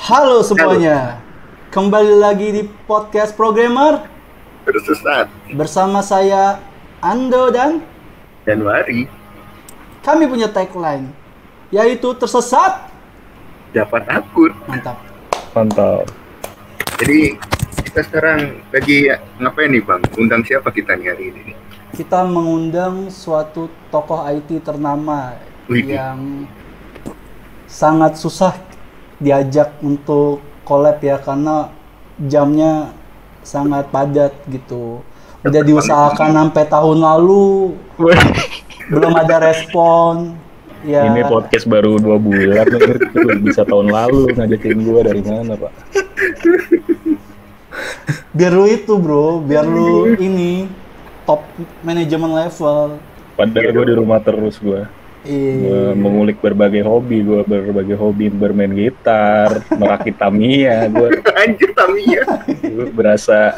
Halo semuanya, kembali lagi di podcast Programmer Tersesat bersama saya Ando dan Januari kami punya tagline yaitu tersesat. dapat akun. Mantap. Jadi kita sekarang lagi ngapain nih Bang? Undang siapa kita nih hari ini? Kita mengundang suatu tokoh IT ternama yang sangat susah diajak untuk collab ya karena jamnya sangat padat gitu. Udah diusahakan sampai tahun lalu belum ada respon. Ya. Ini podcast baru 2 bulan, bisa tahun lalu ngajakin gue dari mana Pak? Biar lu itu bro, biar lu ini top manajemen level. Padahal gue di rumah terus gue. Mengulik berbagai hobi, bermain gitar, merakit Tamiya, gue Anjir Tamiya. berasa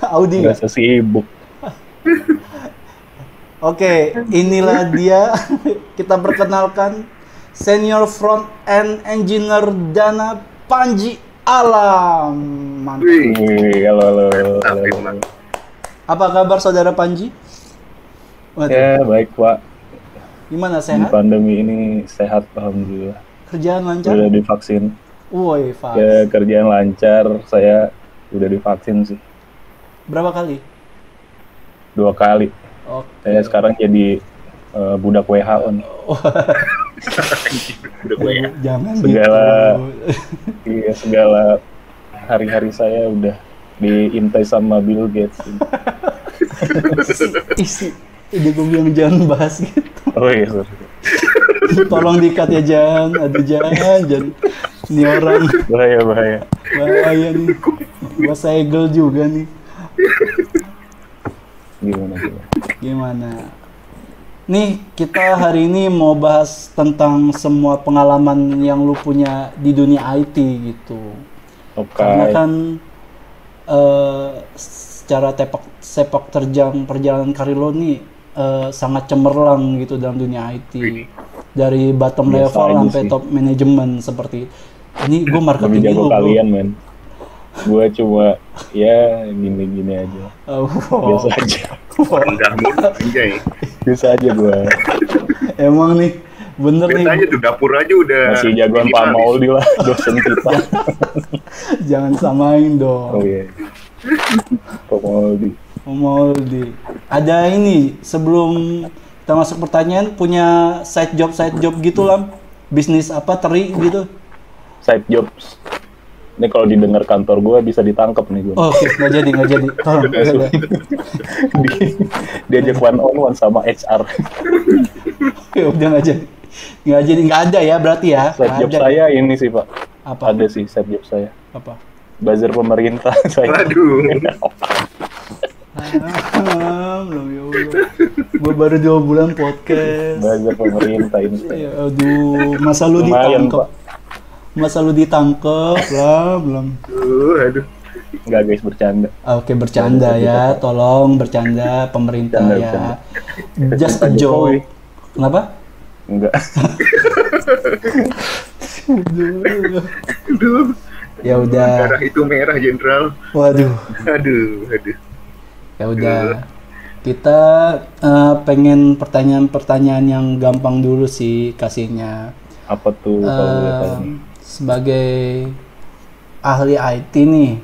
sibuk. Oke, inilah dia. Kita perkenalkan senior front end engineer Dana Panji Alam. Mantap. Halo. Apa kabar saudara Panji? Ya baik Pak. Gimana, sehat? Di pandemi ini sehat alhamdulillah. Kerjaan lancar? Udah divaksin. Woi, Fas. Ya kerjaan lancar, saya udah divaksin sih. Berapa kali? 2 kali. Oke. Saya sekarang jadi budak WHO nih. Jangan segala hari-hari saya udah diintai sama Bill Gates. Udah gue bilang jangan bahas gitu. Oh iya, sorry. Tolong di-cut ya, Jan. Aduh, Jan. Ini orang Bahaya nih. Gua segel juga nih. Gimana? Nih, kita hari ini mau bahas tentang semua pengalaman yang lu punya di dunia IT gitu. Okay. Karena kan secara sepak terjang perjalanan karir lo nih sangat cemerlang gitu dalam dunia IT. Dari bottom level sampai top manajemen seperti itu. Ini gue marketing dulu kalian men. Gue cuma ya gini-gini aja. Biasa aja. Biasa aja gue. Emang nih bener nih. Biasa aja tuh dapur aja udah. Masih jagoan Pak Mauldi lah dosen kita. Jangan samain dong. Oh iya. Pak Mauldi. Ada ini sebelum kita masuk pertanyaan, punya side job gitu lah, bisnis apa teri gitu. Side jobs. Ini kalau didengar kantor gue bisa ditangkap nih gue. Oke, nggak jadi. Tolong. Diajak one on one sama HR. Udah nggak ada ya berarti ya. Side job saya ini sih Pak. Apa? Ada sih side job saya. Apa? Buzzer pemerintah saya. Aduh. Belum ya Allah. Gue baru 2 bulan podcast. Buzzer pemerintah ini. Aduh, masa lu ditangkep lah, belum. Aduh. Enggak guys, bercanda. Oke, bercanda ya, tolong bercanda pemerintah ya. Just a joke. Kenapa? Enggak. Aduh. Ya udah. Darah itu merah jenderal. Waduh. Aduh. Ya udah. Kita pengen pertanyaan yang gampang dulu sih kasihnya. Apa tuh kalau boleh tahu? Sebagai ahli IT nih,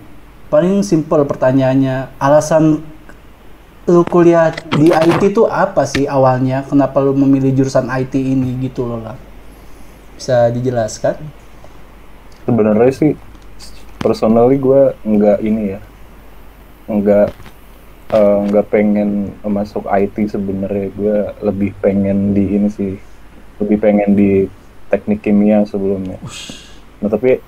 paling simpel pertanyaannya, alasan lu kuliah di IT tuh apa sih awalnya? Kenapa lu memilih jurusan IT ini gitu loh lah? Bisa dijelaskan? Sebenarnya sih, personally gue nggak pengen masuk IT sebenarnya. Gue lebih pengen di teknik kimia sebelumnya. Nah tapi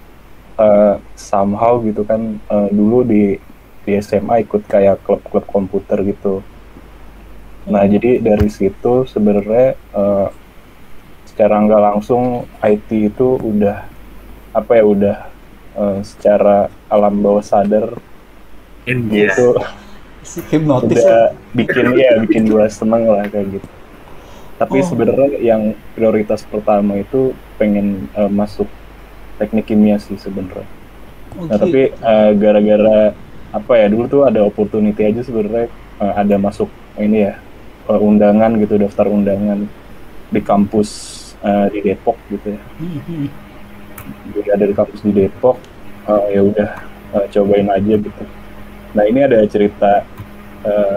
somehow gitu kan dulu di SMA ikut kayak klub-klub komputer gitu. Nah jadi dari situ sebenarnya secara nggak langsung IT itu udah secara alam bawah sadar itu hipnotis udah bikin gue seneng lah kayak gitu. Tapi sebenarnya yang prioritas pertama itu pengen masuk teknik kimia sih sebenarnya. Nah tapi gara-gara apa ya, dulu tuh ada opportunity aja sebenarnya, ada masuk ini ya, undangan gitu, daftar undangan di kampus di Depok gitu ya. Jadi ada di kampus di Depok, ya udah cobain aja gitu. Nah ini ada cerita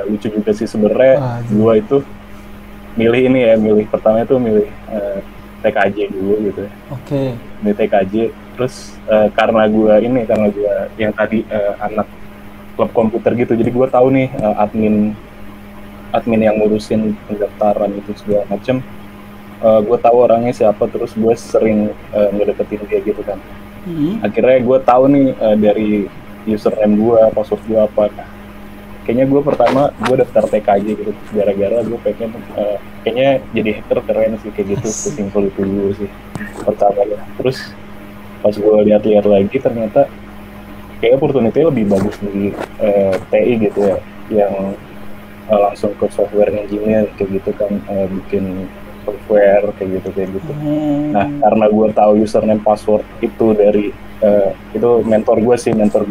lucu juga sih sebenarnya. Gua itu milih pertama itu milih TKJ dulu gitu ya. Milih TKJ, terus karena gua yang tadi anak klub komputer gitu, jadi gua tahu nih admin yang ngurusin pendaftaran itu segala macem. Gue tahu orangnya siapa, terus gue sering ngedeketin dia gitu kan. Akhirnya gue tahu nih dari username gue, password gue apa. Nah, kayaknya gue pertama gue daftar TKJ gitu, gara-gara gue pengen kayaknya jadi hacker keren sih kayak gitu. Sesimpel itu dulu sih pertamanya. Terus pas gue lihat-lihat lagi, ternyata kayak opportunity lebih bagus di TI gitu ya, yang langsung ke software engineer kayak gitu kan, bikin software kayak gitu. Nah karena gue tahu username password itu dari itu mentor gue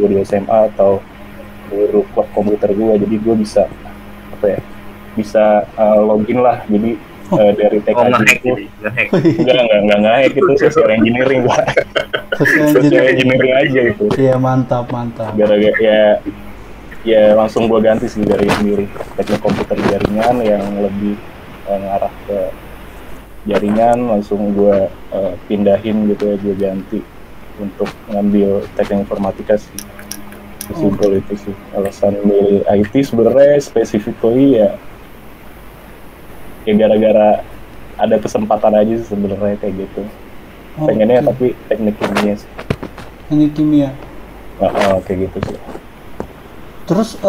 di SMA atau guru klub komputer gue, jadi gue bisa bisa login lah. Jadi dari TKJ itu nggak nge-hack itu, social engineering gue. Social engineering aja gitu. Iya, mantap. Gara-gara ya langsung gue ganti sih dari sendiri teknik komputer jaringan yang lebih ngarah ke jaringan, langsung gue pindahin gitu ya, gue ganti untuk ngambil teknik informatika sih. Simpel itu sih alasan milih IT sebenarnya. Specifically ya gara-gara ada kesempatan aja sih sebenarnya kayak gitu. Pengennya tapi teknik kimia sih. Teknik kimia. Kayak gitu sih. Terus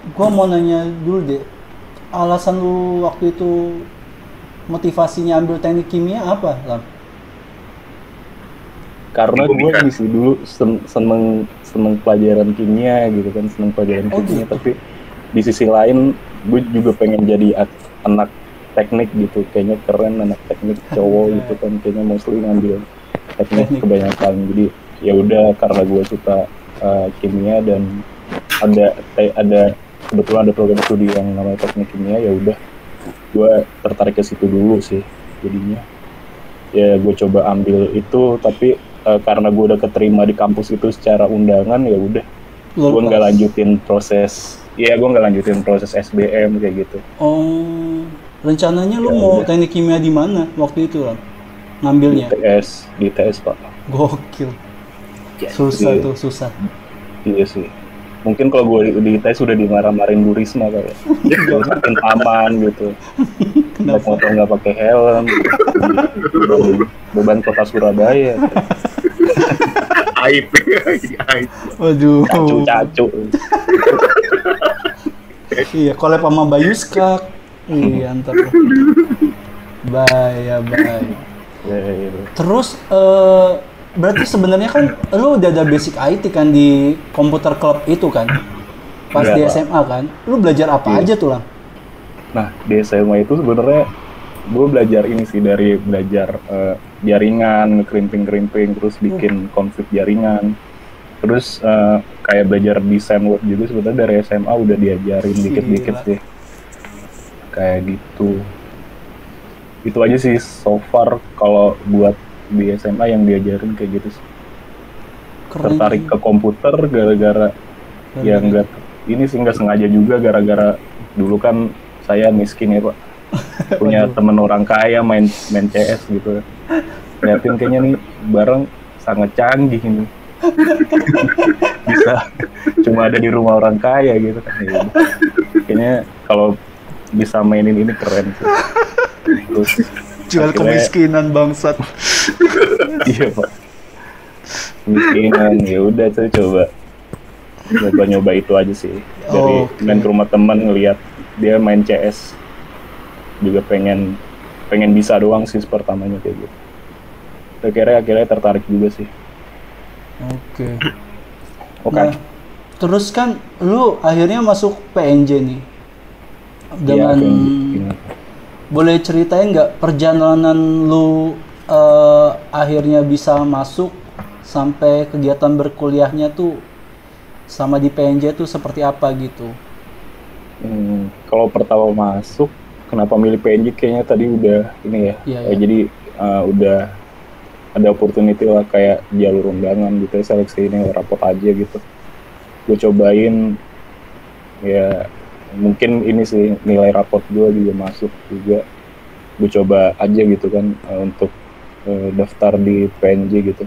gue mau nanya dulu deh, alasan lu waktu itu motivasinya ambil teknik kimia apa, Lam? Karena gue ini sih dulu seneng pelajaran kimia gitu kan, kimia. Tapi di sisi lain gue juga pengen jadi anak teknik gitu, kayaknya keren anak teknik cowok gitu kan, kayaknya mostly ngambil teknik kebanyakan. Jadi ya udah, karena gue suka kimia dan ada kebetulan ada program studi yang namanya teknik kimia, ya udah gue tertarik ke situ dulu sih. Jadinya ya gue coba ambil itu, tapi karena gue udah keterima di kampus itu secara undangan, ya udah gue nggak lanjutin proses SBM kayak gitu. Rencananya lu mau teknik kimia di mana waktu itu, Lam? Ngambilnya? Di TS Pak. Gokil. Susah. Iya sih. Mungkin kalau gue di ITS sudah dimarah-marahin Bu Risma kayak makin aman gitu. Naik motor nggak pakai helm, beban kota Surabaya. Aib. Waduh. Cacu. Iya, collab sama Bayuska. Iya, antar. Bye. Terus berarti sebenarnya kan lu udah ada basic IT kan di komputer club itu kan? Pas di SMA kan? Lu belajar apa aja tuh, Lang? Nah, di SMA itu sebenarnya gue belajar ini sih, dari belajar jaringan, ngekerimping, terus bikin config jaringan. Terus kayak belajar desain web juga sebenarnya dari SMA udah diajarin dikit-dikit sih. Kayak gitu. Itu aja sih so far kalau buat di SMA yang diajarin kayak gitu sih. Tertarik ke komputer gara-gara ya nggak sengaja juga, gara-gara dulu kan saya miskin ya Pak, punya temen orang kaya main CS gitu, liatin kayaknya nih barang sangat canggih ini, bisa cuma ada di rumah orang kaya gitu kan, kayaknya kalau bisa mainin ini keren sih. Terus jual kemiskinan bangsat. Iya Pak, kemiskinan. Ya udah saya coba nyoba itu aja sih. Dari main ke rumah teman, ngelihat dia main CS juga pengen bisa doang sih pertamanya kayak gitu. Akhirnya tertarik juga sih. Oke. Nah, terus kan lu akhirnya masuk PNJ nih dengan boleh ceritain nggak perjalanan lu akhirnya bisa masuk sampai kegiatan berkuliahnya tuh sama di PNJ tuh seperti apa gitu? Kalau pertama masuk, kenapa milih PNJ kayaknya tadi udah ini ya. Iya, iya. Jadi udah ada opportunity lah kayak jalur undangan gitu ya, seleksi ini rapot aja gitu. Gue cobain ya, mungkin ini sih nilai rapot gue juga masuk juga. Gue coba aja gitu kan untuk daftar di PNJ gitu.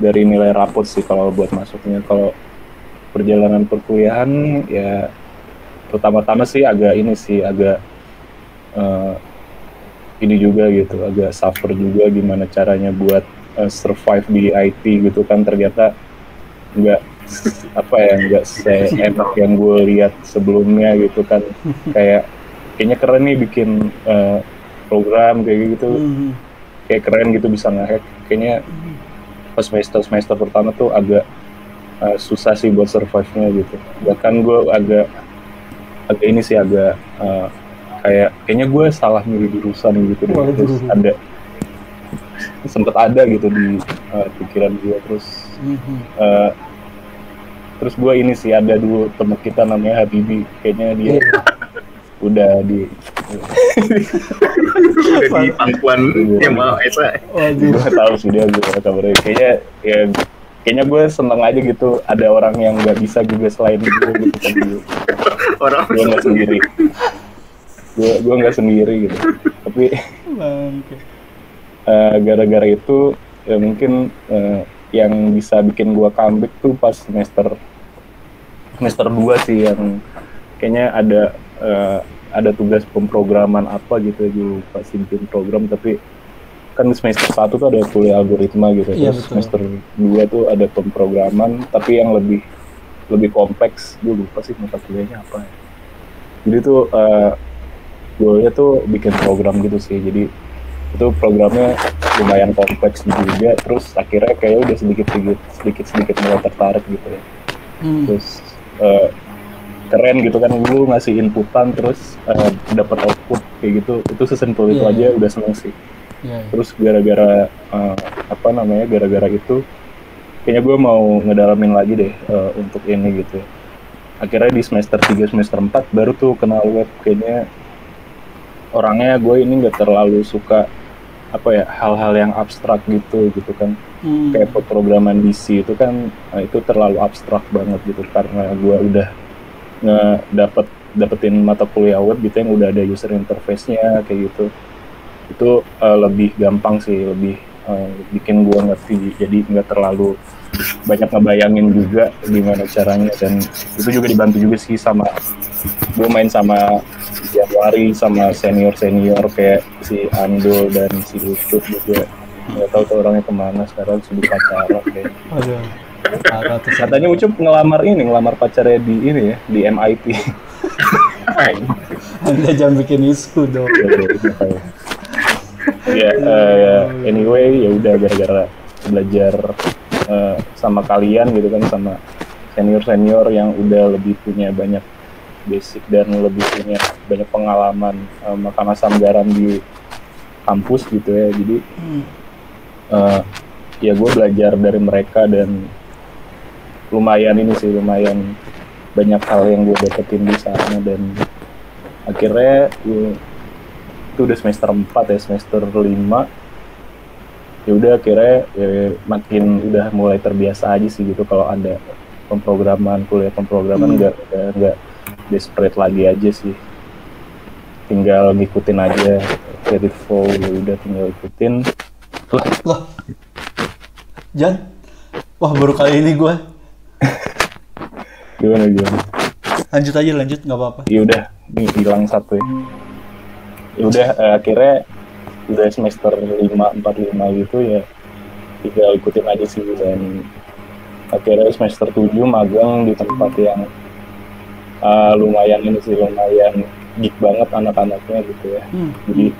Dari nilai rapot sih kalau buat masuknya. Kalau perjalanan perkuliahan ya pertama-tama sih agak ini juga gitu, agak suffer juga gimana caranya buat survive di IT gitu kan. Ternyata nggak seenak yang gue lihat sebelumnya gitu kan. Kayaknya keren nih bikin program kayak gitu, kayak keren gitu bisa nge-hack. Kayaknya pas semester pertama tuh agak susah sih buat survive-nya gitu. Bahkan gue agak kayaknya gue salah milih jurusan gitu deh. Terus sempet ada gitu di pikiran gue. Terus gue ini sih, ada dulu temen kita namanya Habibi, kayaknya dia udah di pangkuan sama Esa. Gue tahu sih dia, gue kabarnya kayaknya gue seneng aja gitu ada orang yang nggak bisa juga selain gue gitu kan. Gue nggak sendiri, gue nggak sendiri gitu. Tapi gara-gara itu ya mungkin yang bisa bikin gue comeback tuh pas semester 2 sih, yang kayaknya ada tugas pemrograman apa gitu, gue lupa sih bikin program. Tapi kan semester 1 tuh ada kuliah algoritma gitu, terus semester 2 tuh ada pemrograman tapi yang lebih kompleks. Gue lupa sih mata kuliahnya apa ya. Jadi tuh gue tuh bikin program gitu sih. Jadi itu programnya lumayan kompleks juga. Terus akhirnya kayak udah sedikit mulai tertarik gitu ya. Terus keren gitu kan, dulu ngasih inputan terus dapat output kayak gitu. Itu sesimpel itu aja udah seneng sih. Terus gara-gara gara-gara itu kayaknya gue mau ngedalamin lagi deh untuk ini gitu. Akhirnya di semester 3, semester 4 baru tuh kenal web. Kayaknya orangnya gue ini nggak terlalu suka hal-hal yang abstrak gitu kan. Kayak pemrograman DC itu kan itu terlalu abstrak banget gitu, karena gue udah dapetin mata kuliah web gitu yang udah ada user interface-nya kayak gitu. Itu lebih gampang sih, lebih bikin gue ngerti, jadi nggak terlalu banyak ngebayangin juga gimana caranya. Dan itu juga dibantu juga sih sama gue main sama Januari, sama senior kayak si Ando dan si Ucup juga. Nggak tahu tuh orangnya kemana sekarang, sibuk pacaran kayak. Katanya Ucup ngelamar pacarnya di ini ya, di MIT. Anda jangan bikin isu dong. Anyway, ya udah gara-gara belajar sama kalian gitu kan, sama senior yang udah lebih punya banyak basic dan lebih punya banyak pengalaman makan asam garam di kampus gitu ya. Jadi ya gue belajar dari mereka dan lumayan banyak hal yang gue dapetin di sana. Dan akhirnya itu udah semester 4 ya, semester 5 ya udah akhirnya makin udah mulai terbiasa aja sih gitu. Kalau ada kuliah pemrograman nggak desperate lagi aja sih, tinggal ngikutin aja credit flow, ya udah tinggal ikutin lah. Jan, wah baru kali ini gue. Gimana? Lanjut nggak apa-apa. Ya udah, ini hilang satu ya. Ya udah akhirnya udah semester 5 gitu ya, tinggal ikutin aja sih. Dan akhirnya semester 7 magang di tempat yang lumayan geek banget anak-anaknya gitu ya. Jadi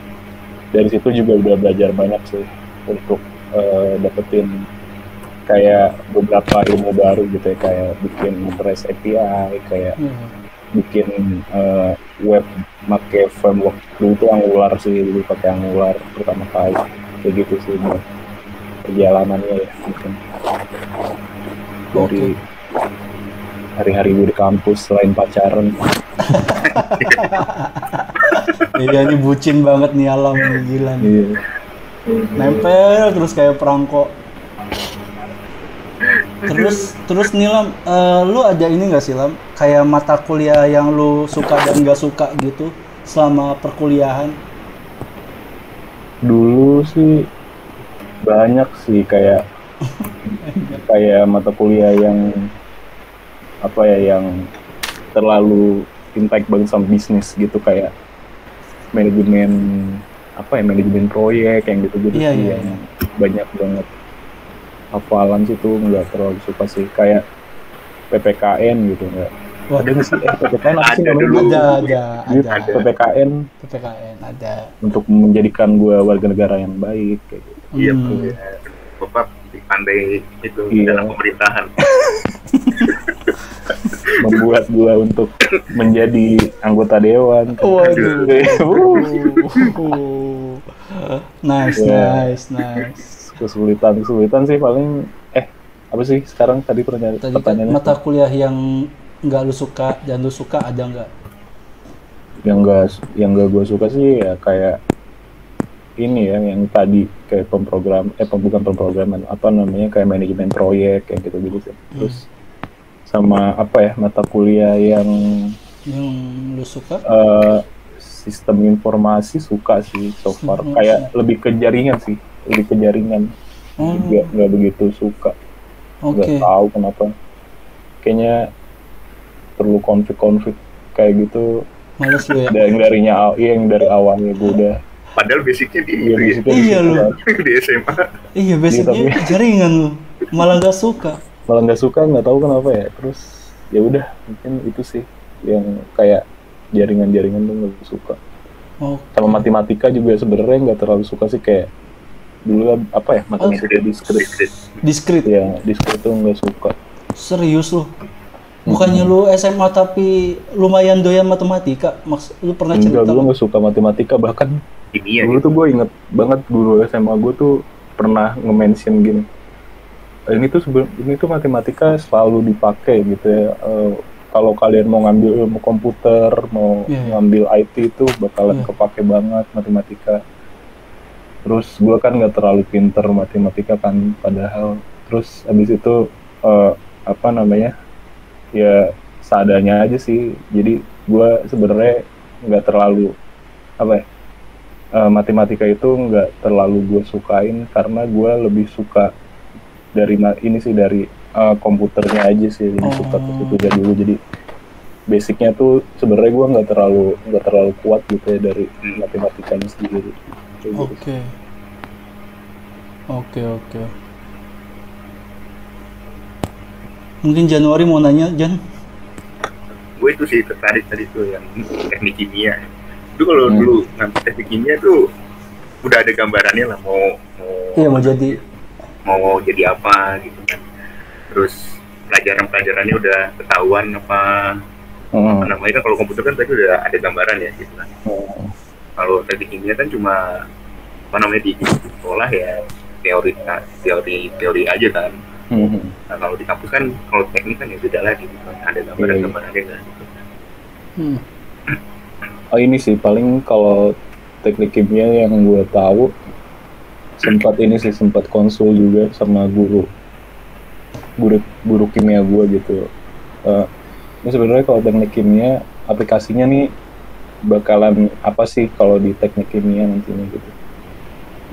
dari situ juga udah belajar banyak sih untuk dapetin kayak beberapa ilmu baru gitu ya, kayak bikin REST API, kayak bikin web pakai framework. Dulu itu Angular sih, pakai Angular pertama kali kayak gitu sih. perjalanannya ya mungkin dari hari-hari gue di kampus selain pacaran. Iya, ini bucin banget nih alam nih, gila nih. Iya. Nempel terus kayak perangko. Terus nih Lam, lu ada ini nggak sih Lam, kayak mata kuliah yang lu suka dan nggak suka gitu selama perkuliahan? Dulu sih banyak sih kayak mata kuliah yang apa ya, yang terlalu impact banget sama bisnis gitu, kayak manajemen manajemen proyek yang gitu Iya, sih, iya, yang iya. banyak banget hafalan sih tuh nggak terlalu suka sih, kayak PPKN gitu nggak. Wah. Ada nggak sih PPKN apa sih Ada namanya? dulu. Ada. PPKN PPKN ada. untuk menjadikan gue warga negara yang baik kayak gitu. Iya, Hmm. Bapak pandai itu Iya. dalam pemerintahan. Membuat gue untuk menjadi anggota dewan. Waduh. Nice, Ya. nice. Kesulitan sih paling apa sih sekarang tadi Tadi kan pertanyaannya mata kuliah yang nggak lu suka dan lu suka ada nggak? yang nggak gue suka sih ya kayak ini ya, yang tadi kayak bukan pemrograman, apa namanya, kayak manajemen proyek kayak gitu sih. Terus sama apa ya, mata kuliah yang Yang lu suka? sistem informasi suka sih so far, Informasi. kayak lebih ke jaringan Oh, juga nggak begitu suka. oke. Nggak tahu kenapa, kayaknya perlu konflik kayak gitu. Males lu ya? Yang dari awalnya gue udah Padahal basicnya di iya, itu ya, basicnya Iya, di situ lu. kan. di SMA. Iya, basicnya tapi- jaringan lu. Malah nggak suka. Malah nggak suka, nggak tahu kenapa ya. Terus ya udah, mungkin itu sih yang kayak jaringan tuh nggak suka. Oh, Sama matematika juga sebenarnya nggak terlalu suka sih, kayak dulu apa ya, matematika diskrit. diskrit. Ya diskrit tuh nggak suka. Serius lu? Bukannya lu SMA tapi lumayan doyan matematika? Lu pernah cerita? Enggak, gue nggak suka matematika. Bahkan Kimia dulu gitu. tuh gue inget banget guru SMA gue tuh pernah nge-mention gini, ini tuh matematika selalu dipakai gitu ya. Kalau kalian mau ngambil ilmu komputer, mau Iya. ngambil IT itu bakalan Iya. kepake banget matematika. Terus gue kan nggak terlalu pinter matematika kan, padahal. Terus abis itu apa namanya, ya seadanya aja sih. Jadi gue sebenarnya nggak terlalu apa ya, matematika itu nggak terlalu gue sukain, karena gue lebih suka dari dari komputernya aja sih, lebih suka ke situ dari dulu. Jadi basicnya tuh sebenarnya gue nggak terlalu kuat gitu ya dari matematikanya sendiri. Kayak gitu sih. Oke. Mungkin Januari mau nanya, Jan? Gue itu sih tertarik tadi tuh yang teknik kimia. Itu kalau dulu ngambil teknik kimia tuh udah ada gambarannya lah, Iya, mau jadi apa gitu kan. Terus pelajarannya udah ketahuan apa namanya kan. Kalau komputer kan tadi udah ada gambaran ya gitu kan. Kalau teknik kimia kan cuma apa namanya di sekolah ya teori aja kan. Nah, kalau di kampus kan, kalau teknik kan ya beda lagi gitu kan. Ada gambarannya kan gitu. Oh ini sih paling kalau teknik kimia yang gue tahu, sempat konsul juga sama guru kimia gue gitu. Ini sebenarnya kalau teknik kimia aplikasinya nih bakalan apa sih kalau di teknik kimia nantinya gitu.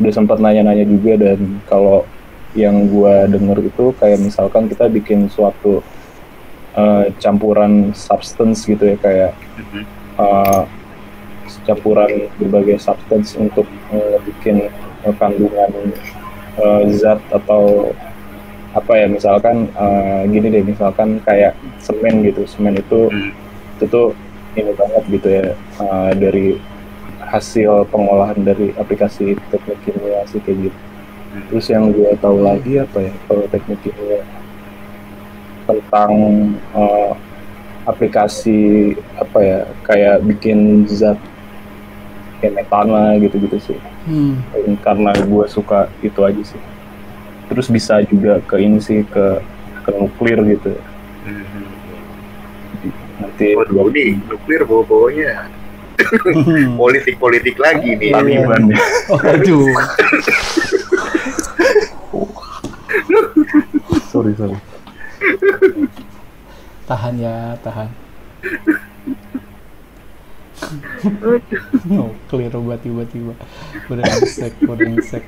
Udah sempat nanya-nanya juga, dan kalau yang gue denger itu kayak misalkan kita bikin suatu campuran substance gitu ya, kayak campuran berbagai substance untuk bikin kandungan zat atau apa ya, misalkan gini deh, misalkan kayak semen gitu. Semen itu tuh ini banget gitu ya, dari hasil pengolahan dari aplikasi teknik kimia sih kayak gitu. Terus yang gue tahu lagi apa ya, kalau teknik kimia tentang aplikasi apa ya, kayak bikin zat kayak metana gitu sih. Karena gue suka itu aja sih. terus bisa juga ke ini sih ke nuklir gitu. Nanti nih nuklir bawanya politik lagi nih. Taliban. Aduh. sorry. Tahan ya, tahan. Nuklir tiba-tiba. Udah insek.